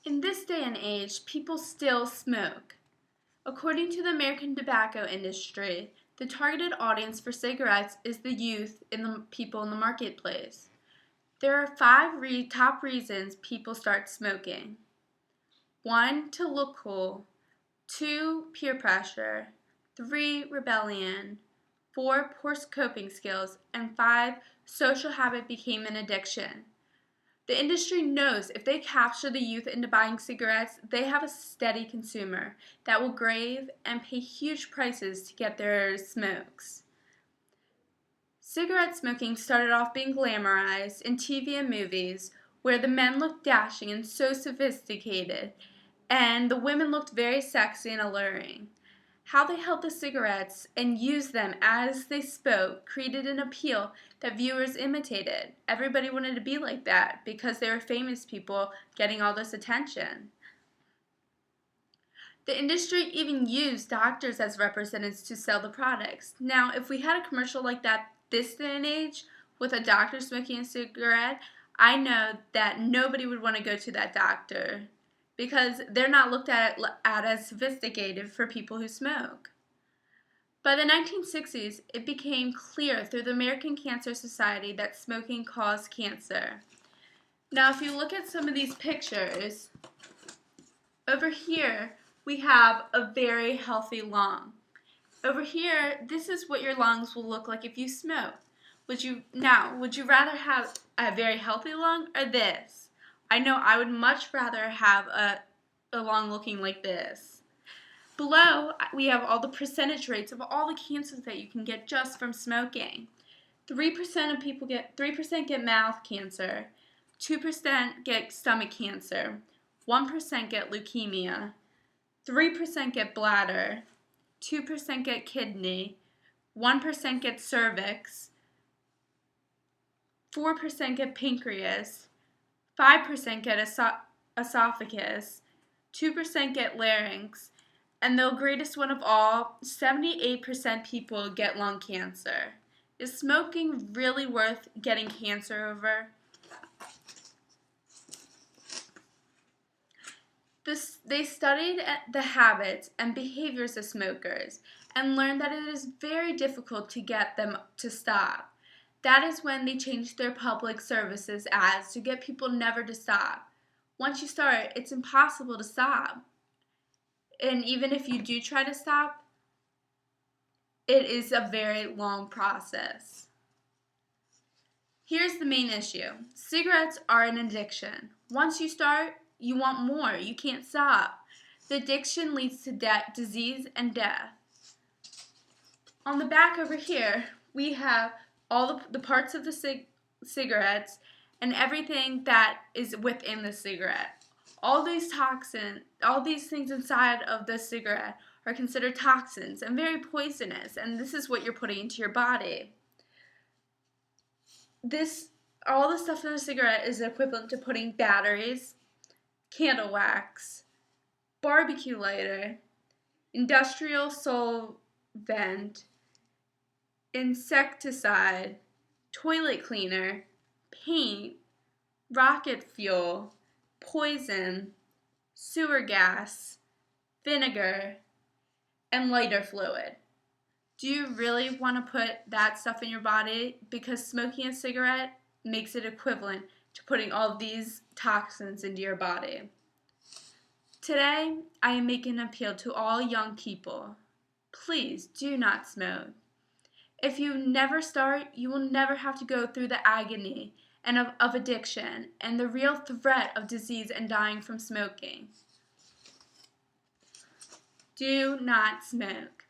In this day and age, people still smoke. According to the American tobacco industry, the targeted audience for cigarettes is the youth and the people in the marketplace. There are five top reasons people start smoking. 1. To look cool. 2. Peer pressure. 3. Rebellion. 4. Poor coping skills. And 5. Social habit became an addiction. The industry knows if they capture the youth into buying cigarettes, they have a steady consumer that will grave and pay huge prices to get their smokes. Cigarette smoking started off being glamorized in TV and movies where the men looked dashing and so sophisticated, and the women looked very sexy and alluring. How they held the cigarettes and used them as they spoke created an appeal that viewers imitated. Everybody wanted to be like that because they were famous people getting all this attention. The industry even used doctors as representatives to sell the products. Now, if we had a commercial like that this day and age with a doctor smoking a cigarette, I know that nobody would want to go to that doctor, because they're not looked at as sophisticated for people who smoke. By the 1960s, it became clear through the American Cancer Society that smoking caused cancer. Now, if you look at some of these pictures, over here we have a very healthy lung. Over here, this is what your lungs will look like if you smoke. Would you rather have a very healthy lung or this? I know I would much rather have a lung looking like this. Below, we have all the percentage rates of all the cancers that you can get just from smoking. 3% get mouth cancer, 2% get stomach cancer, 1% get leukemia, 3% get bladder, 2% get kidney, 1% get cervix, 4% get pancreas, 5% get esophagus, 2% get larynx, and the greatest one of all, 78% people get lung cancer. Is smoking really worth getting cancer over? They studied the habits and behaviors of smokers and learned that it is very difficult to get them to stop. That is when they changed their public services ads to get people never to stop. Once you start, it's impossible to stop. And even if you do try to stop, it is a very long process. Here's the main issue. Cigarettes are an addiction. Once you start, you want more. You can't stop. The addiction leads to disease and death. On the back over here, we have all the parts of the cigarettes and everything that is within the cigarette. All these toxins, all these things inside of the cigarette are considered toxins and very poisonous, and this is what you're putting into your body. All the stuff in the cigarette is equivalent to putting batteries, candle wax, barbecue lighter, industrial solvent, insecticide, toilet cleaner, paint, rocket fuel, poison, sewer gas, vinegar, and lighter fluid. Do you really want to put that stuff in your body? Because smoking a cigarette makes it equivalent to putting all these toxins into your body. Today, I am making an appeal to all young people. Please do not smoke. If you never start, you will never have to go through the agony and of addiction and the real threat of disease and dying from smoking. Do not smoke.